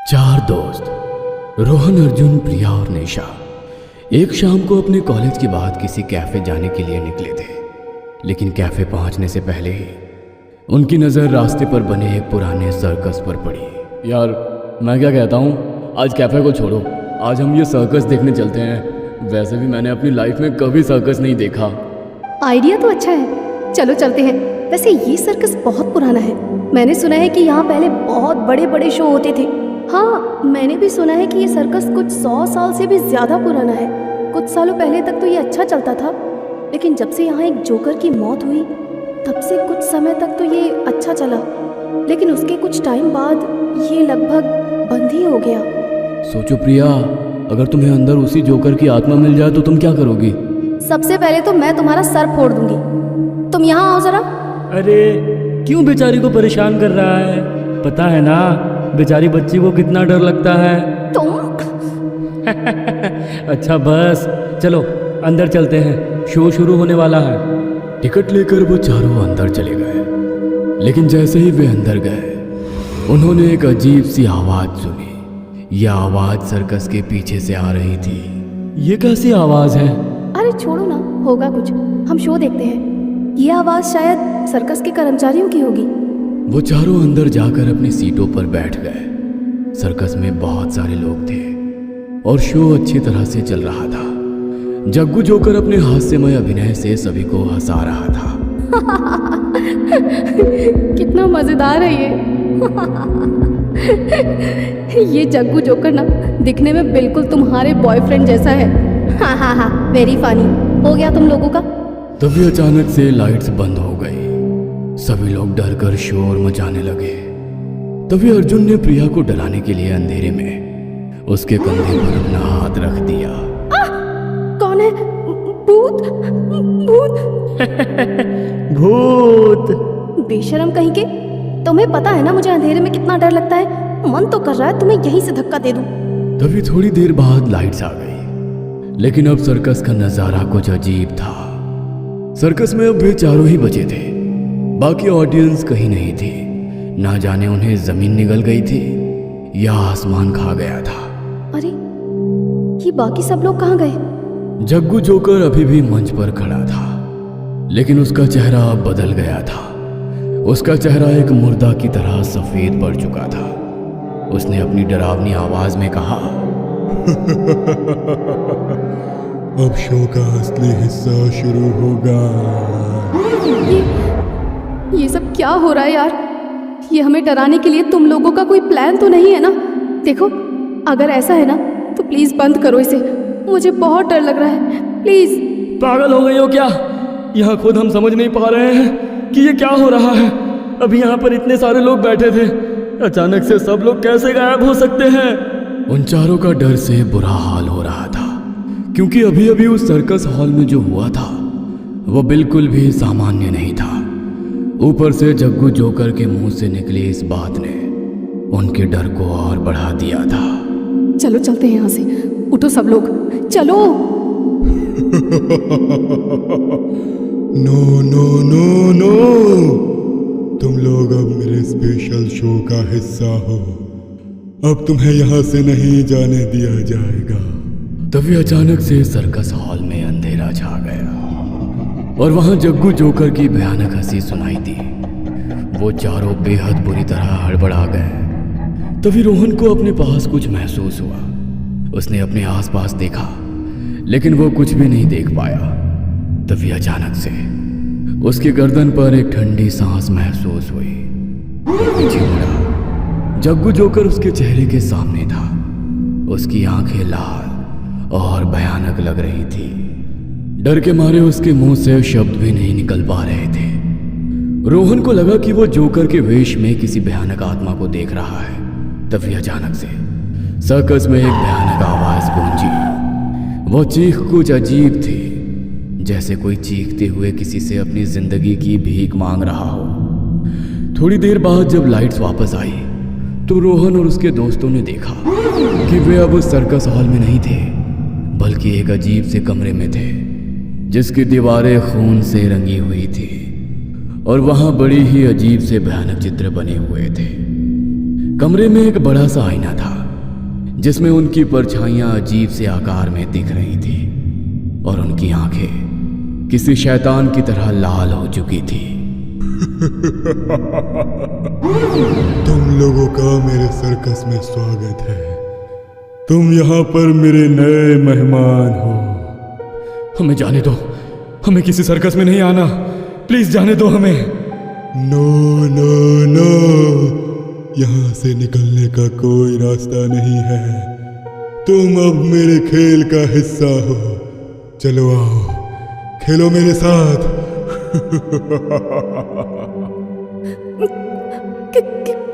चार दोस्त रोहन, अर्जुन, प्रिया और निशा एक शाम को अपने कॉलेज के बाद किसी कैफे जाने के लिए निकले थे। लेकिन कैफे पहुंचने से पहले ही उनकी नज़र रास्ते पर बने एक पुराने सर्कस पर पड़ी। यार मैं क्या कहता हूँ, आज कैफे को छोड़ो, आज हम ये सर्कस देखने चलते हैं। वैसे भी मैंने अपनी लाइफ में कभी सर्कस नहीं देखा। आइडिया तो अच्छा है, चलो चलते हैं। वैसे ये सर्कस बहुत पुराना है। मैंने सुना है कि यहाँ पहले बहुत बड़े बड़े शो होते थे। हाँ, मैंने भी सुना है कि ये सर्कस कुछ 100 साल से भी ज़्यादा पुराना है। कुछ सालों पहले तक तो ये अच्छा चलता था, लेकिन जब से यहाँ एक जोकर की मौत हुई तब से कुछ समय तक तो ये अच्छा चला, लेकिन उसके कुछ टाइम बाद ये लगभग बंद ही हो गया। सोचो प्रिया, अगर तुम्हें अंदर उसी जोकर की आत्मा मिल जाए तो तुम क्या करोगी? सबसे पहले तो मैं तुम्हारा सर फोड़ दूंगी। तुम यहाँ आओ जरा। अरे क्यों बेचारी को परेशान कर रहा है? पता है ना बेचारी बच्ची को कितना डर लगता है। तुम अच्छा बस चलो अंदर चलते हैं, शो शुरू होने वाला है। टिकट लेकर वो चारों अंदर चले गए। लेकिन जैसे ही वे अंदर गए उन्होंने एक अजीब सी आवाज सुनी। यह आवाज सर्कस के पीछे से आ रही थी। ये कैसी आवाज है? अरे छोड़ो ना, होगा कुछ, हम शो देखते हैं। ये आवाज शायद सर्कस के कर्मचारियों की होगी। वो चारों अंदर जाकर अपनी सीटों पर बैठ गए। सर्कस में बहुत सारे लोग थे और शो अच्छी तरह से चल रहा था। जग्गू जोकर अपने हास्यमय अभिनय से सभी को हंसा रहा था। कितना मजेदार है ये जग्गू जोकर ना दिखने में बिल्कुल तुम्हारे बॉयफ्रेंड जैसा है। हाँ हाँ हाँ, वेरी फनी। हो गया तुम लोगों का? तभी अचानक से लाइट्स बंद हो गई। सभी लोग डर कर शोर मचाने लगे। तभी अर्जुन ने प्रिया को डराने के लिए अंधेरे में उसके कंधे पर अपना हाथ रख दिया। कौन है? भूत? भूत? भूत? बेशरम कहीं के। तुम्हें पता है ना मुझे अंधेरे में कितना डर लगता है। मन तो कर रहा है तुम्हें यहीं से धक्का दे दूं। तभी थोड़ी देर बाद लाइट्स आ गई। लेकिन अब सर्कस का नजारा कुछ अजीब था। सर्कस में अब वे चारों ही बचे थे, बाकी ऑडियंस कहीं नहीं थी। ना जाने उन्हें जमीन निगल गई थी या आसमान खा गया था। अरे ये बाकी सब लोग कहाँ गए? जग्गू जोकर अभी भी मंच पर खड़ा था, लेकिन उसका चेहरा अब बदल गया था। उसका चेहरा एक मुर्दा की तरह सफेद पड़ चुका था। उसने अपनी डरावनी आवाज में कहा, अब शो का असली हिस्सा शुरू होगा। ये सब क्या हो रहा है यार? ये हमें डराने के लिए तुम लोगों का कोई प्लान तो नहीं है ना? देखो, अगर ऐसा है ना तो प्लीज बंद करो इसे। मुझे बहुत डर लग रहा है, प्लीज। पागल हो गई हो क्या? यहाँ खुद हम समझ नहीं पा रहे हैं कि ये क्या हो रहा है। अभी यहाँ पर इतने सारे लोग बैठे थे, अचानक से सब लोग कैसे गायब हो सकते हैं? उन चारों का डर से बुरा हाल हो रहा था, क्योंकि अभी अभी उस सर्कस हॉल में जो हुआ था वो बिल्कुल भी सामान्य नहीं था। ऊपर से जग्गू जोकर के मुंह से निकली इस बात ने उनके डर को और बढ़ा दिया था। चलो चलते हैं यहाँ से, उठो सब लोग, चलो। नो नो नो नो, तुम लोग अब मेरे स्पेशल शो का हिस्सा हो। अब तुम्हें यहाँ से नहीं जाने दिया जाएगा। तभी अचानक से सर्कस हॉल में अंधेरा छा गया और वहां जग्गू जोकर की भयानक हंसी सुनाई दी। वो चारों बेहद बुरी तरह हड़बड़ा गए। तभी रोहन को अपने पास कुछ महसूस हुआ। उसने अपने आसपास देखा, लेकिन वो कुछ भी नहीं देख पाया। तभी अचानक से उसकी गर्दन पर एक ठंडी सांस महसूस हुई। वो पीछे मुड़ा। जग्गू जोकर उसके चेहरे के सामने था। उसकी आंखें लाल और भयानक लग रही थी। डर के मारे उसके मुंह से शब्द भी नहीं निकल पा रहे थे। रोहन को लगा कि वो जोकर के वेश में किसी भयानक आत्मा को देख रहा है। तभी अचानक से सर्कस में एक भयानक आवाज गूंजी। वो चीख कुछ अजीब थी, जैसे कोई चीखते हुए किसी से अपनी जिंदगी की भीख मांग रहा हो। थोड़ी देर बाद जब लाइट्स वापस आई तो रोहन और उसके दोस्तों ने देखा कि वे अब उस सर्कस हॉल में नहीं थे, बल्कि एक अजीब से कमरे में थे जिसकी दीवारें खून से रंगी हुई थी और वहां बड़ी ही अजीब से भयानक चित्र बने हुए थे। कमरे में एक बड़ा सा आईना था जिसमें उनकी परछाइयां अजीब से आकार में दिख रही थी और उनकी आंखें किसी शैतान की तरह लाल हो चुकी थी। तुम लोगों का मेरे सर्कस में स्वागत है। तुम यहाँ पर मेरे नए मेहमान हो। हमें जाने दो, हमें किसी सर्कस में नहीं आना, प्लीज जाने दो हमें। नो नो नो, यहाँ से निकलने का कोई रास्ता नहीं है। तुम अब मेरे खेल का हिस्सा हो। चलो आओ, खेलो मेरे साथ।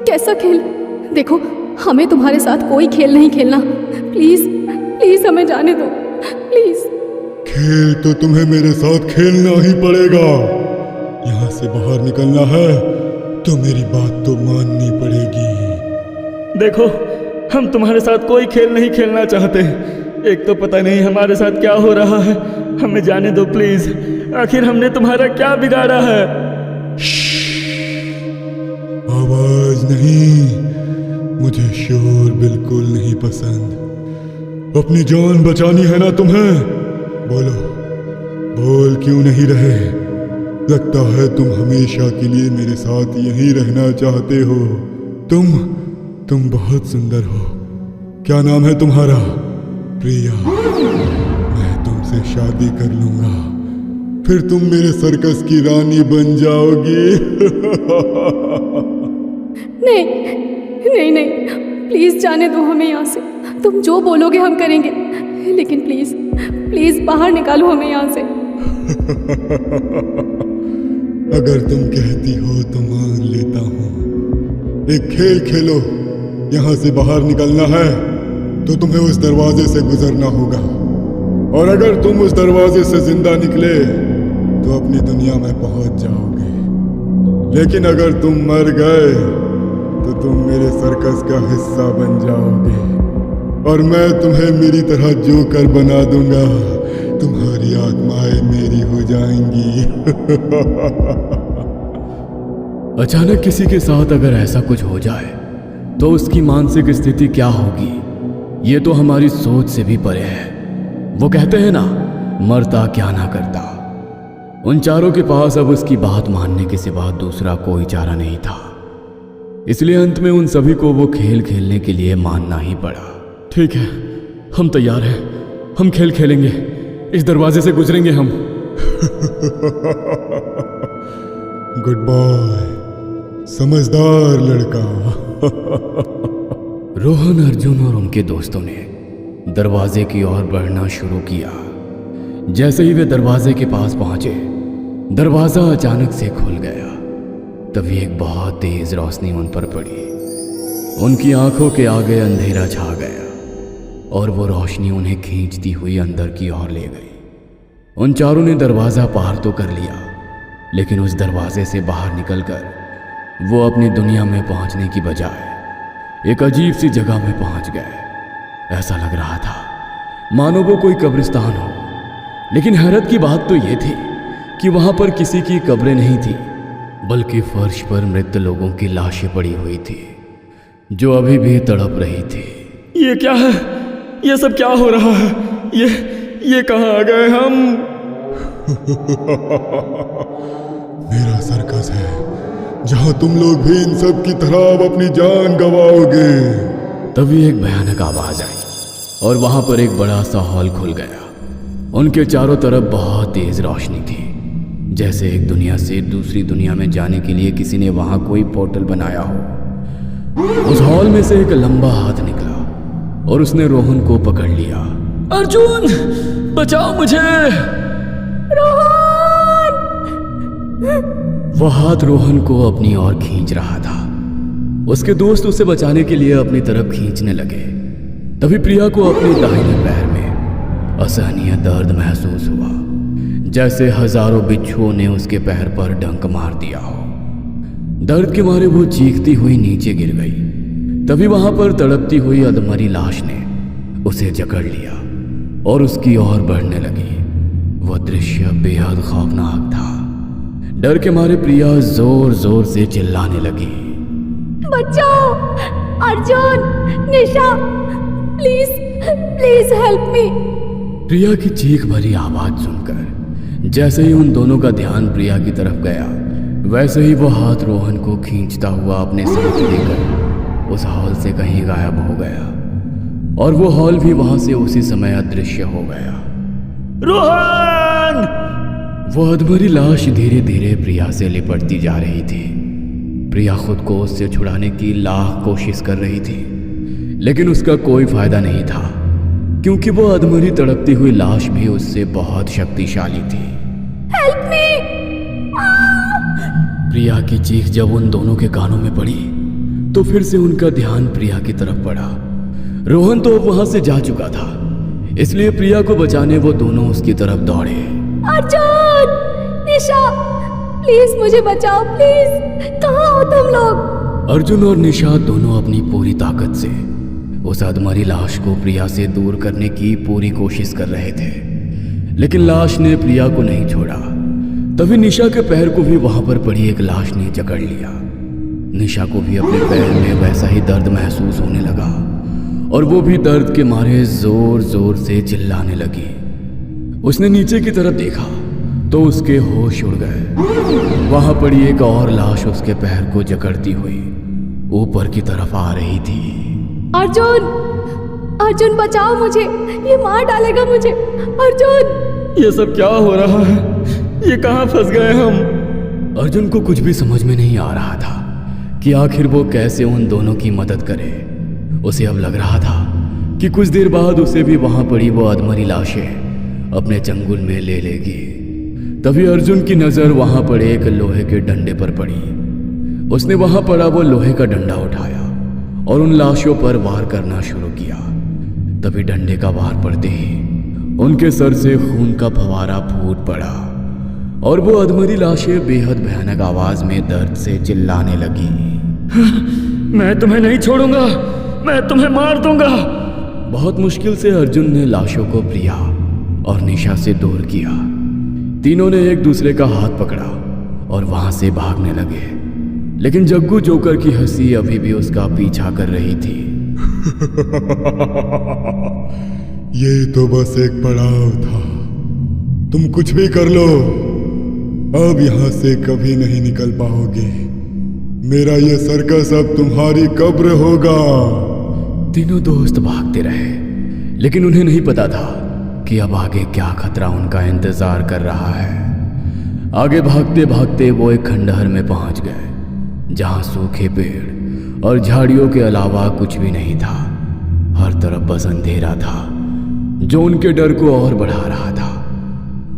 कैसा खेल? देखो, हमें तुम्हारे साथ कोई खेल नहीं खेलना। प्लीज प्लीज हमें जाने दो, प्लीज। खेल तो तुम्हें मेरे साथ खेलना ही पड़ेगा। यहाँ से बाहर निकलना है तो मेरी बात तो माननी पड़ेगी। देखो, हम तुम्हारे साथ कोई खेल नहीं खेलना चाहते। एक तो पता नहीं हमारे साथ क्या हो रहा है। हमें जाने दो प्लीज। आखिर हमने तुम्हारा क्या बिगाड़ा है? आवाज नहीं, मुझे शोर बिल्कुल नहीं पसंद। अपनी जान बचानी है ना तुम्हें? बोलो, बोल क्यों नहीं रहे? लगता है तुम हमेशा के लिए मेरे साथ यहीं रहना चाहते हो। तुम बहुत सुंदर हो। क्या नाम है तुम्हारा? प्रिया। मैं तुमसे शादी कर लूंगा, फिर तुम मेरे सर्कस की रानी बन जाओगी। नहीं नहीं नहीं, प्लीज जाने दो हमें यहाँ से। तुम जो बोलोगे हम करेंगे, लेकिन प्लीज प्लीज बाहर निकालो हमें यहाँ से। अगर तुम कहती हो तो मान लेता हूँ। एक खेल खेलो। यहाँ से बाहर निकलना है तो तुम्हें उस दरवाजे से गुजरना होगा, और अगर तुम उस दरवाजे से जिंदा निकले तो अपनी दुनिया में पहुंच जाओगे। लेकिन अगर तुम मर गए तो तुम मेरे सर्कस का हिस्सा बन जाओगे, और मैं तुम्हें मेरी तरह जोकर बना दूंगा। तुम्हारी आत्माएं मेरी हो जाएंगी। अचानक किसी के साथ अगर ऐसा कुछ हो जाए तो उसकी मानसिक स्थिति क्या होगी, ये तो हमारी सोच से भी परे है। वो कहते हैं ना, मरता क्या ना करता। उन चारों के पास अब उसकी बात मानने के सिवा दूसरा कोई चारा नहीं था। इसलिए अंत में उन सभी को वो खेल खेलने के लिए मानना ही पड़ा। ठीक है, हम तैयार हैं। हम खेल खेलेंगे। इस दरवाजे से गुजरेंगे हम। गुड बॉय, समझदार लड़का। रोहन, अर्जुन और उनके दोस्तों ने दरवाजे की ओर बढ़ना शुरू किया। जैसे ही वे दरवाजे के पास पहुंचे, दरवाजा अचानक से खुल गया। तभी एक बहुत तेज रोशनी उन पर पड़ी। उनकी आंखों के आगे अंधेरा छा गया और वो रोशनी उन्हें खींचती हुई अंदर की ओर ले गई। उन चारों ने दरवाजा पार तो कर लिया, लेकिन उस दरवाजे से बाहर निकलकर वो अपनी दुनिया में पहुंचने की बजाय एक अजीब सी जगह में पहुंच गए। ऐसा लग रहा था मानो वो कोई कब्रिस्तान हो। लेकिन हैरत की बात तो ये थी कि वहां पर किसी की कब्रें नहीं थी, बल्कि फर्श पर मृत लोगों की लाशें पड़ी हुई थी जो अभी भी तड़प रही थी। ये क्या है? ये सब क्या हो रहा है? ये कहाँ आ गए हम? मेरा सर्कस है जहां तुम लोग भी इन सब की तरह अब अपनी जान गंवाओगे। तभी एक भयानक आवाज आई और वहां पर एक बड़ा सा हॉल खुल गया। उनके चारों तरफ बहुत तेज रोशनी थी, जैसे एक दुनिया से दूसरी दुनिया में जाने के लिए किसी ने वहां कोई पोर्टल बनाया हो। उस हॉल में से एक लंबा हाथ निकला और उसने रोहन को पकड़ लिया। अर्जुन, बचाओ मुझे! वह हाथ रोहन को अपनी ओर खींच रहा था। उसके दोस्त उसे बचाने के लिए अपनी तरफ खींचने लगे। तभी प्रिया को अपने दाहिने पैर में असहनीय दर्द महसूस हुआ, जैसे हजारों बिच्छुओं ने उसके पैर पर डंक मार दिया हो। दर्द के मारे वो चीखती हुई नीचे गिर गई। तभी वहां पर तड़पती हुई अधमरी लाश ने उसे जकड़ लिया और उसकी ओर बढ़ने लगी। वह दृश्य बेहद खौफनाक था। डर के मारे प्रिया जोर जोर से चिल्लाने लगी, बचाओ! अर्जुन, निशा, प्लीज प्लीज हेल्प मी। प्रिया की चीख भरी आवाज सुनकर जैसे ही उन दोनों का ध्यान प्रिया की तरफ गया, वैसे ही वो हाथ रोहन को खींचता हुआ अपने साथ लेकर उस हॉल से कहीं गायब हो गया और वो हॉल भी वहां से उसी समय अदृश्य हो गया। रोहन! वो अधमरी लाश धीरे धीरे प्रिया से लिपटती जा रही थी। प्रिया खुद को उससे छुड़ाने की लाख कोशिश कर रही थी, लेकिन उसका कोई फायदा नहीं था, क्योंकि वो अधमरी तड़पती हुई लाश भी उससे बहुत शक्तिशाली थी। Help me. प्रिया की चीख जब उन दोनों के कानों में पड़ी तो फिर से उनका ध्यान प्रिया की तरफ पड़ा। रोहन तो वहां से जा चुका था, इसलिए प्रिया को बचाने वो दोनों उसकी तरफ दौड़े। अर्जुन, निशा, प्लीज मुझे बचाओ प्लीज। कहाँ हो तुम लोग? अर्जुन और निशा दोनों अपनी पूरी ताकत से उस अधमरी लाश को प्रिया से दूर करने की पूरी कोशिश कर रहे थे, लेकिन लाश ने प्रिया को नहीं छोड़ा। तभी निशा के पैर को भी वहां पर पड़ी एक लाश ने जकड़ लिया। निशा को भी अपने पैर में वैसा ही दर्द महसूस होने लगा और वो भी दर्द के मारे जोर जोर से चिल्लाने लगी। उसने नीचे की तरफ देखा तो उसके होश उड़ गए। वहां पड़ी एक और लाश उसके पैर को जकड़ती हुई ऊपर की तरफ आ रही थी। अर्जुन, अर्जुन बचाओ मुझे, ये मार डालेगा मुझे। अर्जुन! ये सब क्या हो रहा है? ये कहाँ फंस गए हम? अर्जुन को कुछ भी समझ में नहीं आ रहा था कि आखिर वो कैसे उन दोनों की मदद करे। उसे अब लग रहा था कि कुछ देर बाद उसे भी वहां पड़ी वो अधमरी लाशें अपने चंगुल में ले लेगी। तभी अर्जुन की नजर वहां पड़े एक लोहे के डंडे पर पड़ी। उसने वहां पड़ा वो लोहे का डंडा उठाया और उन लाशों पर वार करना शुरू किया। तभी डंडे का वार पड़ते ही उनके सर से खून का फवारा फूट पड़ा और वो अधमरी लाशें बेहद भयानक आवाज में दर्द से चिल्लाने लगी। मैं तुम्हें नहीं छोड़ूंगा, मैं तुम्हें मार दूंगा। बहुत मुश्किल से अर्जुन ने लाशों को प्रिया और निशा से दूर किया। तीनों ने एक दूसरे का हाथ पकड़ा और वहां से भागने लगे, लेकिन जग्गू जोकर की हंसी अभी भी उसका पीछा कर रही थी। ये तो बस एक पड़ाव था, तुम कुछ भी कर लो, अब यहां से कभी नहीं निकल पाओगे। मेरा ये सर्कस अब तुम्हारी कब्र होगा। तीनों दोस्त भागते रहे, लेकिन उन्हें नहीं पता था कि अब आगे क्या खतरा उनका इंतजार कर रहा है। आगे भागते भागते वो एक खंडहर में पहुंच गए, जहां सूखे पेड़ और झाड़ियों के अलावा कुछ भी नहीं था। हर तरफ बस अंधेरा था, जो उनके डर को और बढ़ा रहा था।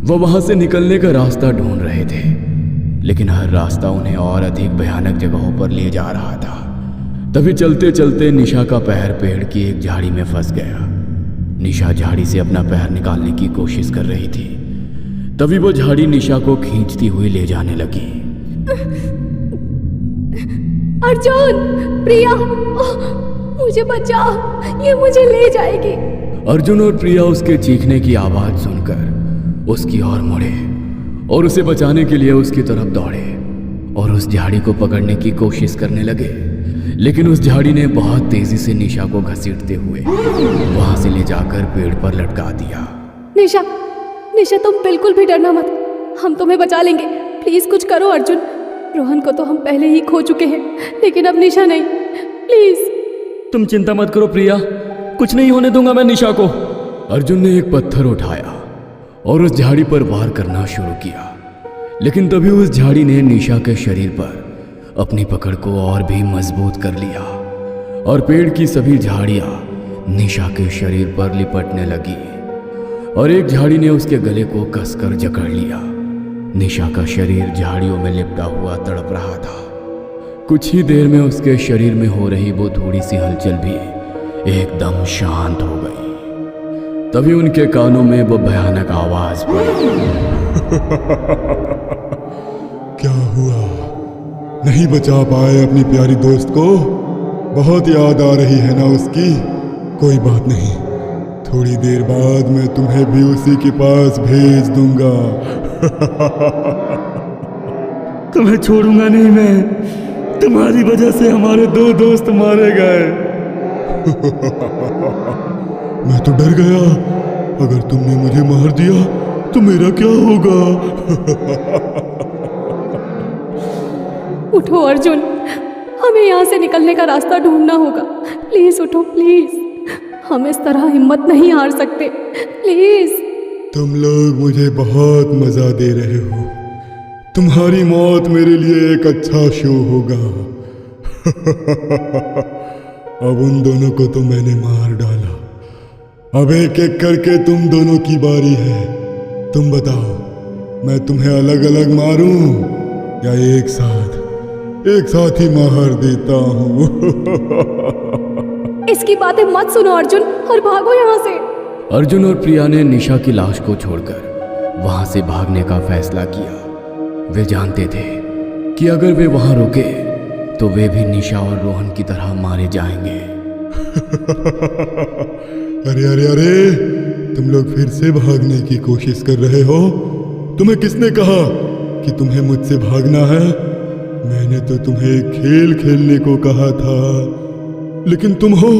वो वहां से निकलने का रास्ता ढूंढ रहे थे, लेकिन हर रास्ता उन्हें और अधिक भयानक जगहों पर ले जा रहा था। तभी चलते चलते निशा का पैर पेड़ की एक झाड़ी में फंस गया। निशा झाड़ी से अपना पैर निकालने की कोशिश कर रही थी। तभी वो झाड़ी निशा को खींचती हुई ले जाने लगी। अर्जुन, प्रिया, मुझे बचाओ, ये मुझे ले जाएगी। अर्जुन और प्रिया उसके चीखने की आवाज सुनकर उसकी ओर मुड़े और उसे बचाने के लिए उसकी तरफ दौड़े और उस झाड़ी को पकड़ने की कोशिश करने लगे, लेकिन उस झाड़ी ने बहुत तेजी से निशा को घसीटते हुए वहां से ले जाकर पेड़ पर लटका दिया। निशा, निशा तुम बिल्कुल भी डरना मत, हम तुम्हें बचा लेंगे। प्लीज कुछ करो अर्जुन। रोहन को तो हम पहले ही खो चुके हैं, लेकिन अब निशा नहीं। प्लीज। तुम चिंता मत करो प्रिया, कुछ नहीं होने दूंगा मैं निशा को। अर्जुन ने एक पत्थर उठाया और उस झाड़ी पर वार करना शुरू किया, लेकिन तभी उस झाड़ी ने निशा के शरीर पर अपनी पकड़ को और भी मजबूत कर लिया और पेड़ की सभी झाड़ियां निशा के शरीर पर लिपटने लगी और एक झाड़ी ने उसके गले को कसकर जकड़ लिया। निशा का शरीर झाड़ियों में लिपटा हुआ तड़प रहा था। कुछ ही देर में उसके शरीर में हो रही वो थोड़ी सी हलचल भी एकदम शांत हो गई। तभी उनके कानों में वो भयानक आवाज पड़ी। क्या हुआ? नहीं बचा पाए अपनी प्यारी दोस्त को? बहुत याद आ रही है ना उसकी? कोई बात नहीं, थोड़ी देर बाद मैं तुम्हें भी उसी के पास भेज दूंगा। तुम्हें छोड़ूंगा नहीं मैं, तुम्हारी वजह से हमारे 2 दोस्त मारे गए। मैं तो डर गया। अगर तुमने मुझे मार दिया तो मेरा क्या होगा? उठो अर्जुन, हमें यहाँ से निकलने का रास्ता ढूंढना होगा। प्लीज उठो प्लीज, हम इस तरह हिम्मत नहीं हार सकते, प्लीज। तुम लोग मुझे बहुत मजा दे रहे हो। तुम्हारी मौत मेरे लिए एक अच्छा शो होगा। अब उन दोनों को तो मैंने मार डाला, अब एक एक करके तुम दोनों की बारी है। तुम बताओ, मैं तुम्हें अलग अलग मारूं या एक साथ ही मार देता हूं? इसकी बातें मत सुनो अर्जुन और भागो यहाँ से। अर्जुन और प्रिया ने निशा की लाश को छोड़कर वहां से भागने का फैसला किया। वे जानते थे कि अगर वे वहां रुके तो वे भी निशा और रोहन की तरह मारे जाएंगे। अरे अरे अरे, तुम लोग फिर से भागने की कोशिश कर रहे हो? तुम्हें किसने कहा कि तुम्हें मुझसे भागना है? मैंने तो तुम्हें खेल खेलने को कहा था, लेकिन तुम हो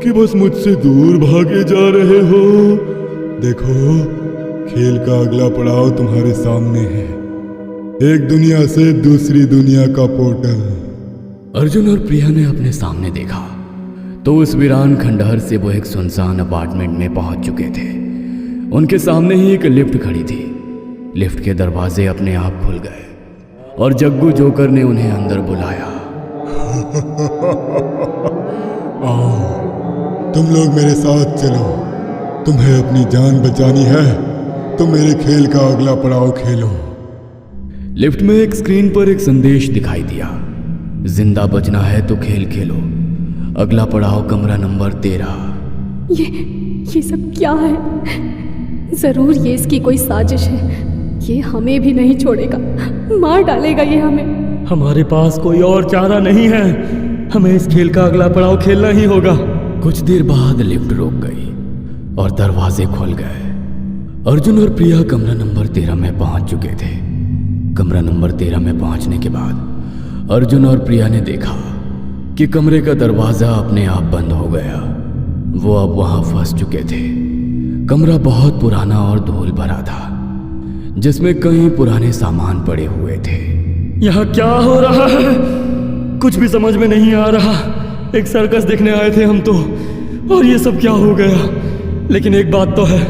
कि बस मुझसे दूर भागे जा रहे हो। देखो, खेल का अगला पड़ाव तुम्हारे सामने है, एक दुनिया से दूसरी दुनिया का पोर्टल। अर्जुन और प्रिया ने अपने सामने देखा तो उस वीरान खंडहर से वो एक सुनसान अपार्टमेंट में पहुंच चुके थे। उनके सामने ही एक लिफ्ट खड़ी थी। लिफ्ट के दरवाजे अपने आप खुल गए और जग्गू जोकर ने उन्हें अंदर बुलाया। आओ, तुम लोग मेरे साथ चलो। तुम्हें अपनी जान बचानी है तो मेरे खेल का अगला पड़ाव खेलो। लिफ्ट में एक स्क्रीन पर एक संदेश दिखाई दिया, जिंदा बचना है तो खेल खेलो, अगला पड़ाव कमरा नंबर 13। ये सब क्या है? जरूर ये इसकी कोई साजिश है। ये हमें भी नहीं छोड़ेगा, मार डालेगा ये हमें। हमारे पास कोई और चारा नहीं है, हमें इस खेल का अगला पड़ाव खेलना ही होगा। कुछ देर बाद लिफ्ट रुक गई और दरवाजे खुल गए। अर्जुन और प्रिया कमरा नंबर 13 में पहुंच चुके थे। कमरा नंबर 13 में पहुंचने के बाद अर्जुन और प्रिया ने देखा कि कमरे का दरवाजा अपने आप बंद हो गया। वो अब वहां फंस चुके थे। कमरा बहुत पुराना और धूल भरा था, जिसमें कई पुराने सामान पड़े हुए थे। यहाँ क्या हो रहा है? कुछ भी समझ में नहीं आ रहा। एक सर्कस देखने आए थे हम तो, और ये सब क्या हो गया? लेकिन एक बात तो है,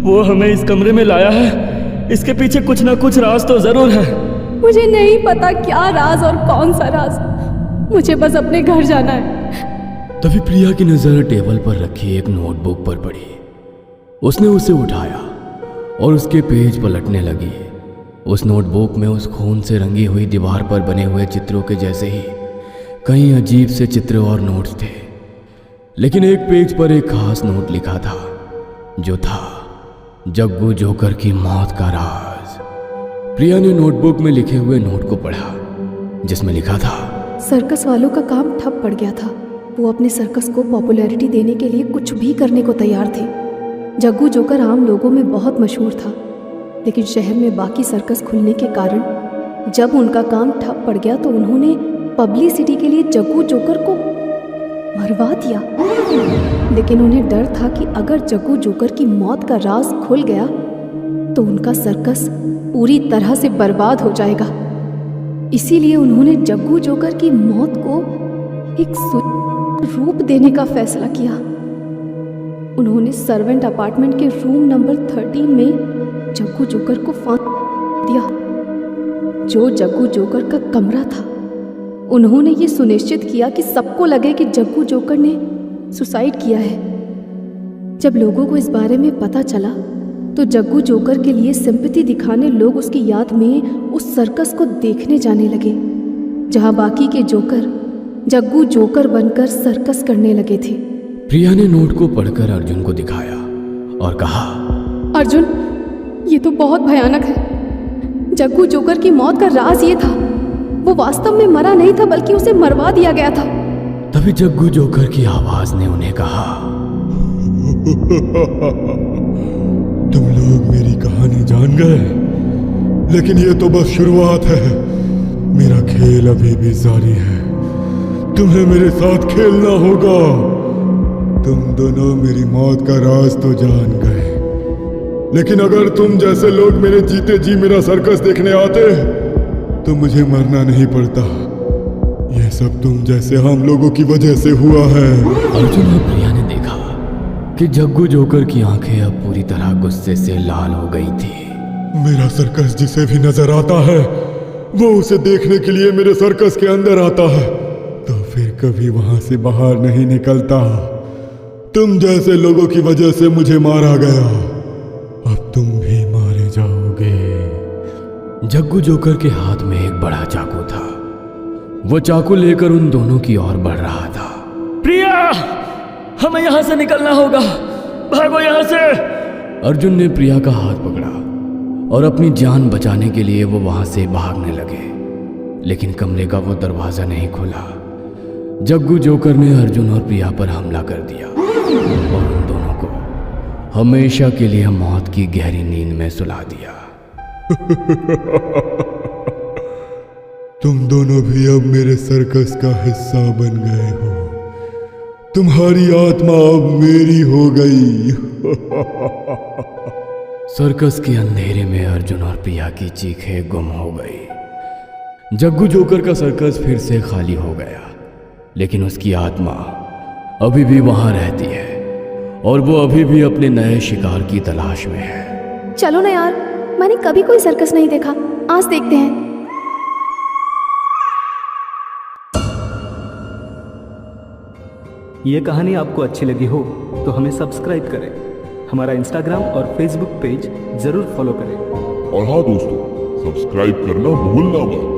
वो हमें इस कमरे में लाया है, इसके पीछे कुछ ना कुछ राज तो जरूर है। मुझे नहीं पता क्या राज और कौन सा राज, मुझे बस अपने घर जाना है। तभी प्रिया की नजर टेबल पर रखी एक नोटबुक पर पड़ी। उसने उसे उठाया और उसके पेज पलटने लगी। उस नोटबुक में उस खून से रंगी हुई दीवार पर बने हुए चित्रों के जैसे ही कई अजीब से चित्र और नोट्स थे, लेकिन एक पेज पर एक खास नोट लिखा था, जो था जग्गू जोकर की मौत का राज। प्रिया ने नोटबुक में लिखे हुए नोट को पढ़ा, जिसमें लिखा था, सर्कस वालों का काम ठप पड़ गया था। वो अपने सर्कस को पॉपुलैरिटी देने के लिए कुछ भी करने को तैयार थे। जग्गू जोकर आम लोगों में बहुत मशहूर था, लेकिन शहर में बाकी सर्कस खुलने के कारण जब उनका काम ठप पड़ गया तो उन्होंने पब्लिसिटी के लिए जग्गू जोकर को मरवा दिया। लेकिन उन्हें डर था कि अगर जग्गू जोकर की मौत का राज खुल गया तो उनका सर्कस पूरी तरह से बर्बाद हो जाएगा। इसीलिए उन्होंने जग्गू जोकर की मौत को एक रूप देने का फैसला किया। उन्होंने सर्वेंट अपार्टमेंट के रूम नंबर 13 में जग्गू जोकर को फांस दिया, जो जग्गू जोकर का कमरा था। उन्होंने ये सुनिश्चित किया कि सबको लगे कि जग्गू जोकर ने सुसाइड किया है। जब लोगों को इस बारे में पता चला तो जग्गू जोकर के लिए सिंपैथी दिखाने लोग उसकी याद में उस सर्कस को देखने जाने लगे, जहां बाकी के जोकर जग्गू जोकर बनकर सर्कस करने लगे थे। प्रिया ने नोट को पढ़कर अर्जुन को दिखाया और कहा, अर्जुन, ये तो बहुत भयानक है। जग्गू जोकर की मौत का राज ये था, वो वास्तव में मरा नहीं था बल्कि उसे मरवा दिया गया था। तभी जग्गू जोकर की आवाज ने उन्हें कहा, तुम लोग मेरी कहानी जान गए, लेकिन ये तो बस शुरुआत है। मेरा खेल अभी भी जारी है। तुम्हें मेरे साथ खेलना होगा। तुम दोनों मेरी मौत का राज तो जान गए, लेकिन अगर तुम जैसे लोग मेरे जीते जी मेरा सर्कस देखने आते तो मुझे मरना नहीं पड़ता। ये सब तुम जैसे हम लोगों की वजह से हुआ है। अर्जुन और प्रिया ने देखा कि जग्गू जोकर की आंखें अब पूरी तरह गुस्से से लाल हो गई थी। मेरा सर्कस जिसे भी नजर आता है वो उसे देखने के लिए मेरे सर्कस के अंदर आता है, तो फिर कभी वहां से बाहर नहीं निकलता। तुम जैसे लोगों की वजह से मुझे मारा गया, अब तुम भी मारे जाओगे। जग्गू जोकर के हाथ में एक बड़ा चाकू था। वो चाकू लेकर उन दोनों की ओर बढ़ रहा था। प्रिया, हमें यहाँ से निकलना होगा, भागो यहाँ से। अर्जुन ने प्रिया का हाथ पकड़ा और अपनी जान बचाने के लिए वो वहां से भागने लगे, लेकिन कमरे का वो दरवाजा नहीं खुला। जग्गू जोकर ने अर्जुन और प्रिया पर हमला कर दिया और उन दोनों को हमेशा के लिए मौत की गहरी नींद में सुला दिया। तुम दोनों भी अब मेरे सर्कस का हिस्सा बन गए हो। तुम्हारी आत्मा अब मेरी हो गई। सर्कस के अंधेरे में अर्जुन और प्रिया की चीखें गुम हो गई। जग्गू जोकर का सर्कस फिर से खाली हो गया, लेकिन उसकी आत्मा अभी भी वहां रहती है और वो अभी भी अपने नए शिकार की तलाश में है। चलो ना यार, मैंने कभी कोई सर्कस नहीं देखा, आज देखते हैं। ये कहानी आपको अच्छी लगी हो तो हमें सब्सक्राइब करें, हमारा इंस्टाग्राम और फेसबुक पेज जरूर फॉलो करें। और हाँ दोस्तों, सब्सक्राइब करना भूलना मत।